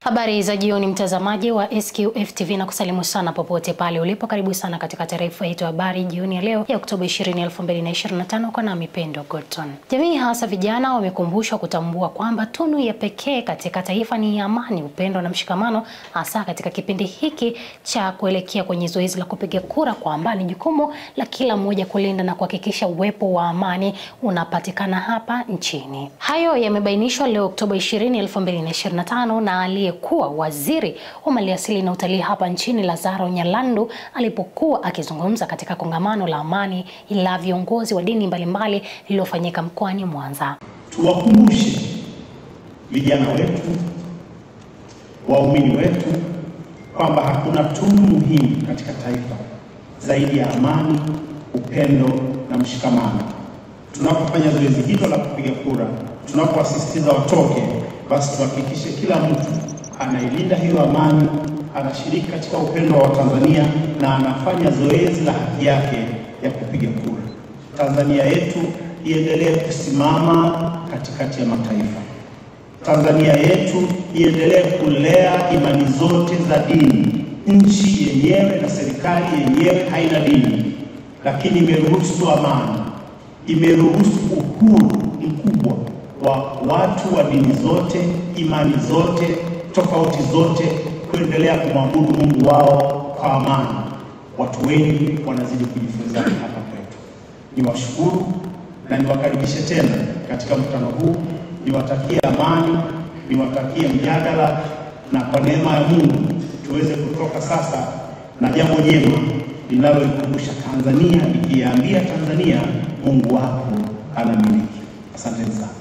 Habari za jioni mtazamaji wa SQF TV na kusalimu sana popote pale ulipo. Karibu sana katika taarifa yetu ya habari jioni ya leo ya Oktoba 20, 2025 kwa nami Pendo Gordon. Jamii hasa vijana wamekumbushwa kutambua kwamba tunu ya pekee katika taifa ni amani, upendo na mshikamano, hasa katika kipindi hiki cha kuelekea kwenye zoezi la kupiga kura, kwamba ni jukumu la kila mmoja kulinda na kuhakikisha uwepo wa amani unapatikana hapa nchini. Hayo yamebainishwa leo Oktoba 20, 2025 na kuwa waziri wa maliasili na utalii hapa nchini Lazaro Nyalandu alipokuwa akizungumza katika kongamano la amani la viongozi wa dini mbalimbali lililofanyika mkoani Mwanza. Tuwakumbushe vijana wetu, waumini wetu kwamba hakuna tunu muhimu katika taifa zaidi ya amani, upendo na mshikamano. Tunapofanya zoezi hilo la kupiga kura, tunapowasisitiza watoke, basi tuhakikishe kila mtu anailinda hiyo amani, anashiriki katika upendo wa Tanzania na anafanya zoezi la haki yake ya kupiga kura. Tanzania yetu iendelee kusimama katikati ya mataifa. Tanzania yetu iendelee kulea imani zote za dini. Nchi yenyewe na serikali yenyewe haina dini, lakini imeruhusu amani, imeruhusu uhuru mkubwa wa watu wa dini zote, imani zote, tofauti zote kuendelea kumwabudu Mungu wao kwa amani. Watu wengi wanazidi kujifunza hapa kwetu. Niwashukuru na niwakaribishe tena katika mkutano huu. Niwatakie amani, niwatakie mjadala, na kwa neema ya Mungu tuweze kutoka sasa na jambo jema linaloikumbusha Tanzania, ikiambia Tanzania Mungu wako anamiliki. Asante sana.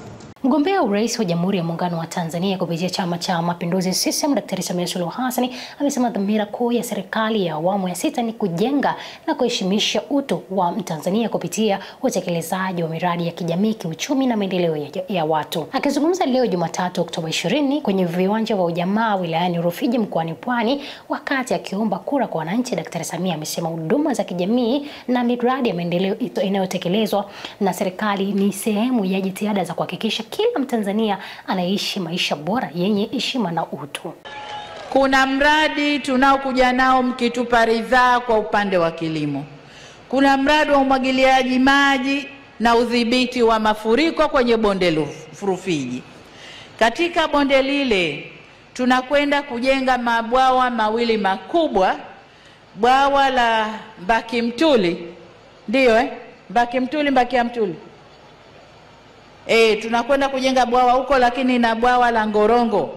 Mgombea urais wa Jamhuri ya Muungano wa Tanzania kupitia Chama cha Mapinduzi CCM Daktari Samia Suluhu Hassan amesema dhamira kuu ya serikali ya awamu ya 6 ni kujenga na kuheshimisha utu wa Mtanzania kupitia utekelezaji wa miradi ya kijamii, kiuchumi na maendeleo ya watu. Akizungumza leo Jumatatu Oktoba 20 kwenye viwanja vya Ujamaa wilayani Rufiji mkoani Pwani wakati akiomba kura kwa wananchi, Daktari Samia amesema huduma za kijamii na miradi ya maendeleo inayotekelezwa na serikali ni sehemu ya jitihada za kuhakikisha kila Mtanzania anaishi maisha bora yenye heshima na utu. Kuna mradi tunaokuja nao mkitupa ridhaa kwa upande wa kilimo. Kuna mradi wa umwagiliaji maji na udhibiti wa mafuriko kwenye bonde Rufiji. Katika bonde lile tunakwenda kujenga mabwawa mawili makubwa. Bwawa la Mbakimtuli, ndio Mbakimtuli. Tunakwenda kujenga bwawa huko, lakini na bwawa la Ngorongo.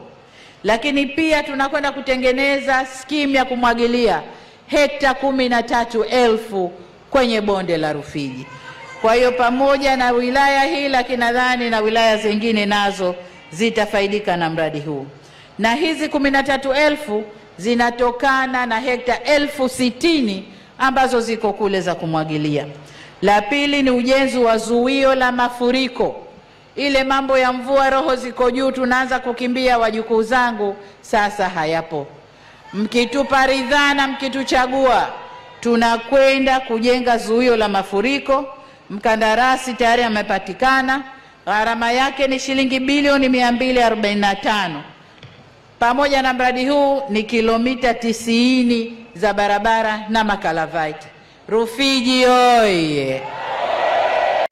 Lakini pia tunakwenda kutengeneza skimu ya kumwagilia hekta 13,000 kwenye bonde la Rufiji. Kwa hiyo pamoja na wilaya hii, lakini nadhani na wilaya zingine nazo zitafaidika na mradi huu. Na hizi 13,000 zinatokana na hekta 60,000 ambazo ziko kule za kumwagilia. La pili ni ujenzi wa zuio la mafuriko. Ile mambo ya mvua roho ziko juu tunaanza kukimbia, wajukuu zangu, sasa hayapo. Mkitupa ridhaa na mkituchagua, tunakwenda kujenga zuio la mafuriko. Mkandarasi tayari amepatikana. Gharama yake ni shilingi bilioni 245. Pamoja na mradi huu ni kilomita 90 za barabara na makalavite. Rufiji oye!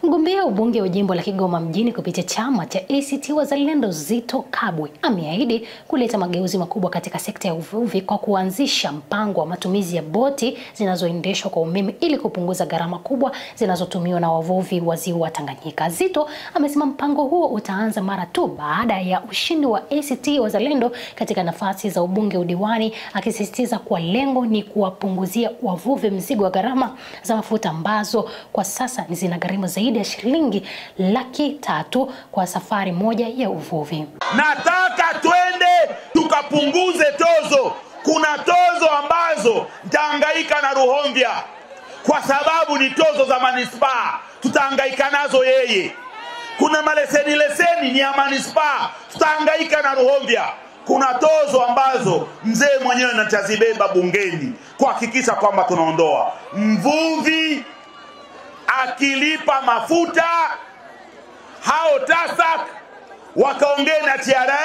Mgombea ubunge wa jimbo la Kigoma mjini kupitia chama cha ACT Wazalendo Zitto Kabwe ameahidi kuleta mageuzi makubwa katika sekta ya uvuvi kwa kuanzisha mpango wa matumizi ya boti zinazoendeshwa kwa umeme ili kupunguza gharama kubwa zinazotumiwa na wavuvi wa ziwa Tanganyika. Zitto amesema mpango huo utaanza mara tu baada ya ushindi wa ACT Wazalendo katika nafasi za ubunge, udiwani, akisisitiza kuwa lengo ni kuwapunguzia wavuvi mzigo wa gharama za mafuta ambazo kwa sasa zinagharimu zaidi ya shilingi 300,000 kwa safari moja ya uvuvi. Nataka twende tukapunguze tozo. Kuna tozo ambazo nitahangaika na Ruhomvya kwa sababu ni tozo za manispaa, tutahangaika nazo yeye. Kuna leseni ni ya manispaa, tutahangaika na Ruhomvya. Kuna tozo ambazo mzee mwenyewe natazibeba bungeni kuhakikisha kwamba tunaondoa. Mvuvi akilipa mafuta, hao TASAC wakaongee na TRA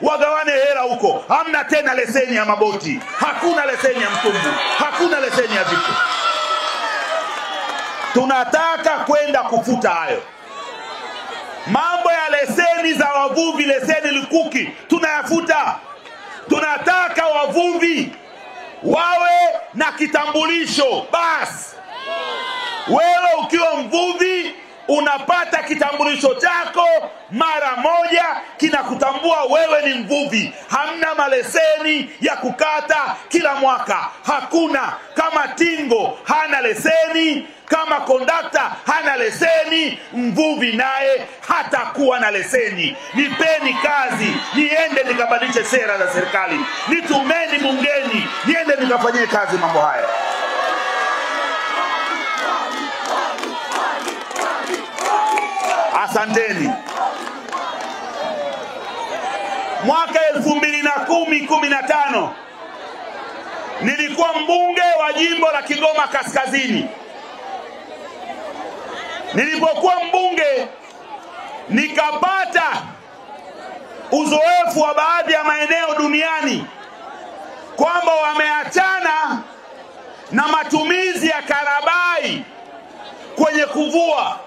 wagawane hela huko. Hamna tena leseni ya maboti, hakuna leseni ya mtumbu, hakuna leseni ya vitu. Tunataka kwenda kufuta hayo mambo ya leseni za wavuvi, leseni lukuki, tunayafuta. Tunataka wavuvi wawe na kitambulisho basi. Wewe ukiwa mvuvi unapata kitambulisho chako mara moja, kinakutambua wewe ni mvuvi. Hamna maleseni ya kukata kila mwaka, hakuna. Kama tingo hana leseni, kama kondakta hana leseni, mvuvi naye hatakuwa na leseni. Nipeni kazi, niende nikabadilishe sera za serikali. Nitumeni bungeni, niende nikafanyie kazi mambo haya. Asanteni. Mwaka 2015 nilikuwa mbunge wa jimbo la Kigoma Kaskazini. Nilipokuwa mbunge nikapata uzoefu wa baadhi ya maeneo duniani kwamba wameachana na matumizi ya karabai kwenye kuvua,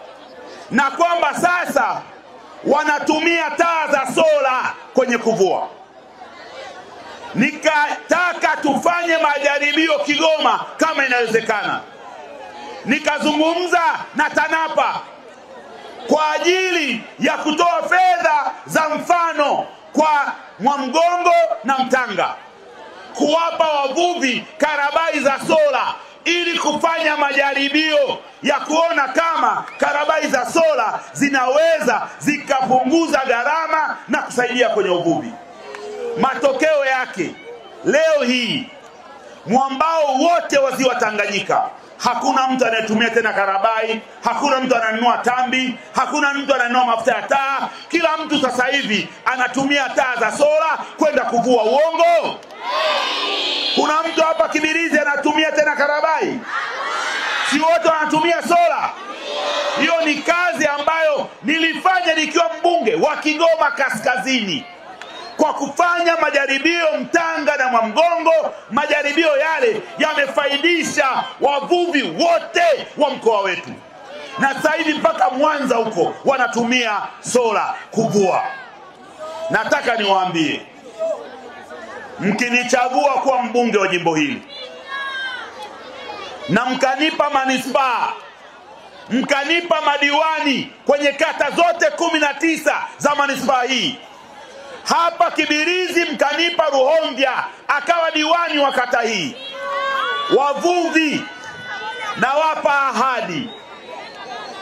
na kwamba sasa wanatumia taa za sola kwenye kuvua. Nikataka tufanye majaribio Kigoma kama inawezekana. Nikazungumza na TANAPA kwa ajili ya kutoa fedha za mfano kwa Mwamgongo na Mtanga, kuwapa wavuvi karabai za sola ili kufanya majaribio ya kuona kama karabai za sola zinaweza zikapunguza gharama na kusaidia kwenye uvuvi. Matokeo yake leo hii mwambao wote wa ziwa Tanganyika hakuna mtu anayetumia tena karabai, hakuna mtu ananunua tambi, hakuna mtu ananunua mafuta ya taa. Kila mtu sasa hivi anatumia taa za sola kwenda kuvua. Uongo? Kuna mtu hapa Kibirizi anatumia tena karabai? Si wote wanatumia sola? Hiyo ni kazi ambayo nilifanya nikiwa mbunge wa Kigoma Kaskazini, kwa kufanya majaribio Mtanga na Mwamgongo. Majaribio yale yamefaidisha wavuvi wote wa mkoa wetu, na sasa hivi mpaka Mwanza huko wanatumia sola kuvua. Nataka niwaambie, mkinichagua kuwa mbunge wa jimbo hili na mkanipa manispaa, mkanipa madiwani kwenye kata zote 19 za manispaa hii, hapa Kibirizi mkanipa Ruhomvya akawa diwani wa kata hii, wavuvi nawapa ahadi,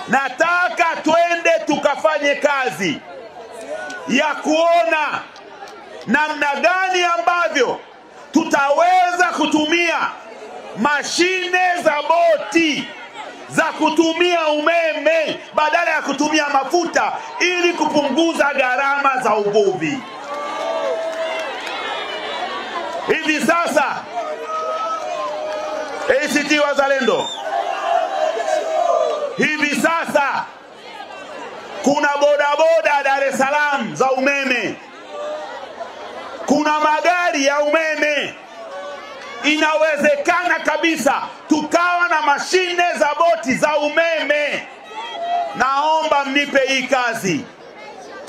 nataka twende tukafanye kazi ya kuona namna gani ambavyo tutaweza kutumia mashine za boti za kutumia umeme badala ya kutumia mafuta ili kupunguza gharama za uvuvi. Hivi sasa ACT Wazalendo, hivi sasa kuna bodaboda Dar es Salaam za umeme, kuna magari ya umeme. Inawezekana kabisa tukawa na mashine za boti za umeme. Naomba mnipe hii kazi.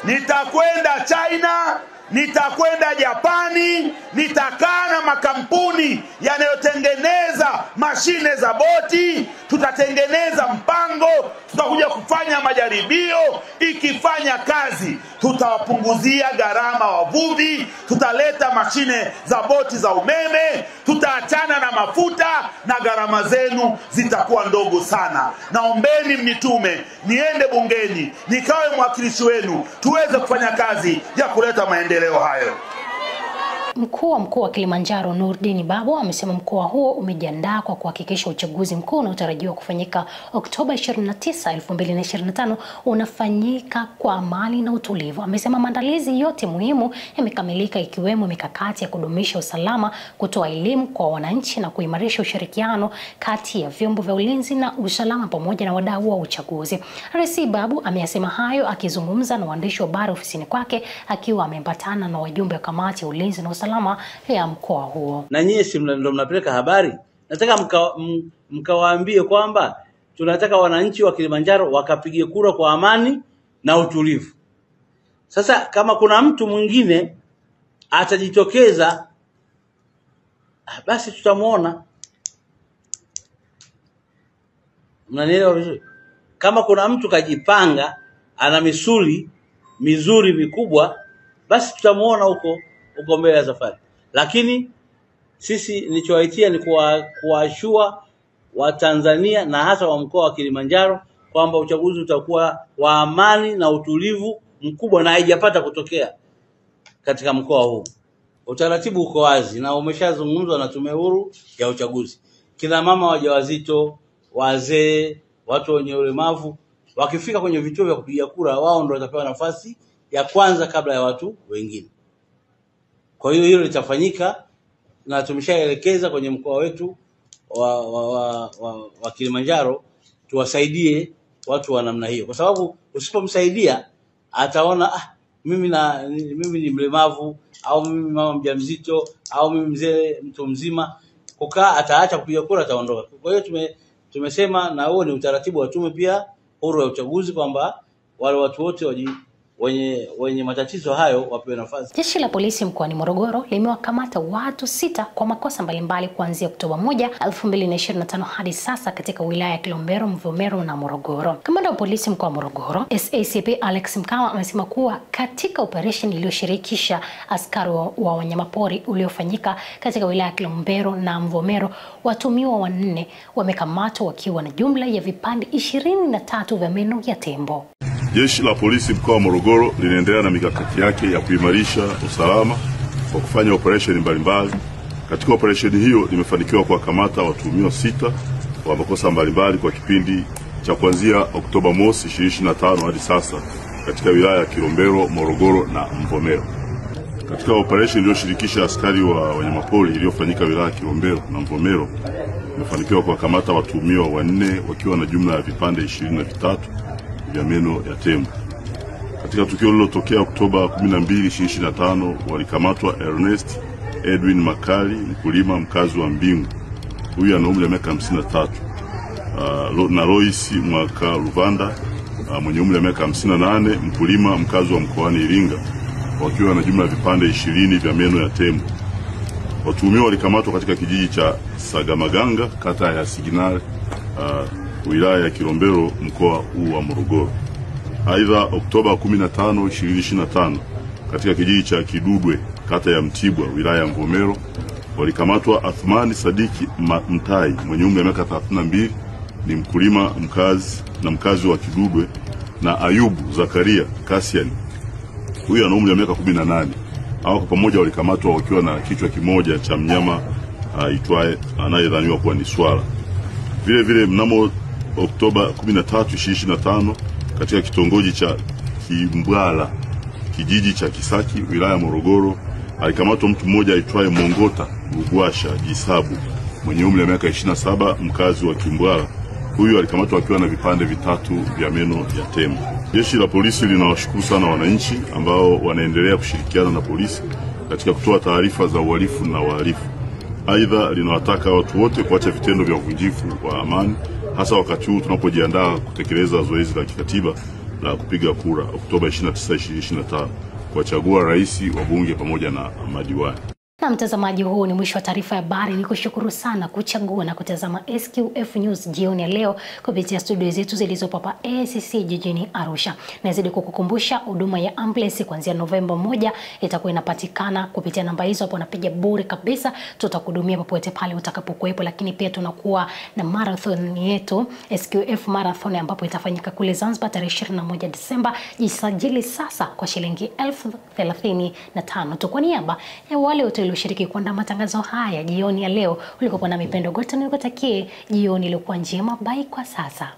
Nitakwenda China, nitakwenda Japani, nitakaa na makampuni yanayotengeneza mashine za boti, tutatengeneza mpango, tutakuja kufanya majaribio. Ikifanya kazi, tutawapunguzia gharama wavuvi, tutaleta mashine za boti za umeme, tutaachana na mafuta na gharama zenu zitakuwa ndogo sana. Naombeni mnitume niende bungeni, nikawe mwakilishi wenu, tuweze kufanya kazi ya kuleta maendeleo hayo. Mkuu wa mkoa wa Kilimanjaro Nurdin Babo amesema mkoa huo umejiandaa kwa kuhakikisha uchaguzi mkuu unaotarajiwa kufanyika Oktoba 29, 2025 unafanyika kwa amani na utulivu. Amesema maandalizi yote muhimu yamekamilika, ikiwemo mikakati ya kudumisha usalama, kutoa elimu kwa wananchi na kuimarisha ushirikiano kati ya vyombo vya ulinzi na usalama pamoja na wadau wa uchaguzi. Rais Babu ameyasema hayo akizungumza na waandishi wa habari ofisini kwake akiwa amepatana na wajumbe wa kamati ya ulinzi na usalama ya mkoa huo. Na nyinyi si ndio mnapeleka habari? Nataka mkawaambie kwamba tunataka wananchi wa Kilimanjaro wakapige kura kwa amani na utulivu. Sasa kama kuna mtu mwingine atajitokeza, basi tutamuona. Mnanielewa vizuri? Kama kuna mtu kajipanga, ana misuli mizuri mikubwa, basi tutamuona huko mbele ya safari. Lakini sisi nilichowaitia ni kuwashua wa Tanzania na hasa wa mkoa wa Kilimanjaro kwamba uchaguzi utakuwa wa amani na utulivu mkubwa, na haijapata kutokea katika mkoa huu. Utaratibu uko wazi na umeshazungumzwa na Tume Huru ya Uchaguzi. Kina mama wajawazito, wazee, watu wenye ulemavu wakifika kwenye vituo vya kupiga kura, wao ndio watapewa nafasi ya kwanza kabla ya watu wengine. Kwa hiyo hilo litafanyika na tumeshaelekeza kwenye mkoa wetu wa Kilimanjaro tuwasaidie watu wa namna hiyo, kwa sababu usipomsaidia ataona mimi ni mlemavu, au mimi mama mjamzito, au mimi mzee mtu mzima, kukaa ataacha kupiga kura, ataondoka. Kwa hiyo tumesema, na huo ni utaratibu wa Tume pia Huru ya Uchaguzi, kwamba wale watu wote wenye matatizo hayo wapewe nafasi. Jeshi la polisi mkoani Morogoro limewakamata watu 6 kwa makosa mbalimbali kuanzia Oktoba 1, 2025 hadi sasa katika wilaya ya Kilombero, Mvomero na Morogoro. Kamanda wa polisi mkoa wa Morogoro, SACP Alex Mkawa, amesema kuwa katika operation iliyoshirikisha askari wa wanyamapori uliofanyika katika wilaya ya Kilombero na Mvomero, watumiwa 4 wamekamatwa wakiwa na jumla ya vipande 23 vya meno ya tembo. Jeshi la polisi mkoa wa Morogoro linaendelea na mikakati yake ya kuimarisha usalama kwa kufanya operesheni mbalimbali. Katika operesheni hiyo limefanikiwa kuwakamata watuhumiwa 6 wa makosa mbalimbali kwa kipindi cha kuanzia Oktoba 2025 hadi sasa katika wilaya ya Kilombero, Morogoro na Mvomero. Katika operesheni iliyoshirikisha askari wa wanyamapori iliyofanyika wilaya ya Kilombero na Mvomero, limefanikiwa kuwakamata watuhumiwa 4 wakiwa na jumla ya vipande 23 vya meno ya tembo. Katika tukio lililotokea Oktoba 12, 2025, walikamatwa Ernest Edwin Makali, mkulima mkazi wa Mbingu. Huyu ana umri wa miaka 53. Na Loisi Mwaka Luvanda, mwenye umri wa miaka 58, mkulima mkazi wa mkoani Iringa, wakiwa na jumla ya vipande 20 vya meno ya tembo. Watuhumiwa walikamatwa katika kijiji cha Sagamaganga, kata ya Siginare, wilaya ya Kilombero, mkoa huu wa Morogoro. Aidha, Oktoba 15, 2025, katika kijiji cha Kidudwe, kata ya Mtibwa, wilaya ya Mvomero, walikamatwa Athmani Sadiki Mtai, mwenye umri wa miaka 32, ni mkulima mkazi wa Kidudwe, na Ayubu Zakaria Kasian, huyu ana umri wa miaka 18. Hao kwa pamoja walikamatwa wakiwa na kichwa kimoja cha mnyama aitwaye anayedhaniwa kuwa ni swala. Vile vile mnamo Oktoba 13, 2025, katika kitongoji cha Kimbwala, kijiji cha Kisaki, wilaya ya Morogoro, alikamatwa mtu mmoja aitwaye Mongota Rugwasha Jisabu, mwenye umri wa miaka 27, mkazi wa Kimbwala. Huyu alikamatwa akiwa na vipande 3 vya meno ya tembo. Jeshi la polisi linawashukuru sana wananchi ambao wanaendelea kushirikiana na polisi katika kutoa taarifa za uhalifu na wahalifu. Aidha, linawataka watu wote kuacha vitendo vya uvunjifu wa amani, hasa wakati huu tunapojiandaa kutekeleza zoezi la kikatiba la kupiga kura Oktoba 29, 2025, kuwachagua rais, wabunge pamoja na madiwani. Na mtazamaji, huu ni mwisho wa taarifa ya habari. Nikushukuru sana kuchagua na kutazama SQF News jioni ya leo kupitia studio zetu zilizopo hapa ACC jijini Arusha. Nazidi kukukumbusha huduma ya ambulance kuanzia Novemba 1 itakuwa inapatikana kupitia namba hizo hapo, unapiga bure kabisa, tutakuhudumia popote pale utakapokuwepo. Lakini pia tunakuwa na marathon yetu, SQF Marathon, ambapo itafanyika kule Zanzibar tarehe 21 Disemba. Jisajili sasa kwa shilingi 35,000 tu. Kwa niaba ya wale wote walioshiriki kuandaa matangazo haya jioni ya leo. Ulikopo na Mipendo Gorton, nikutakie jioni iliyokuwa njema. Bye kwa sasa.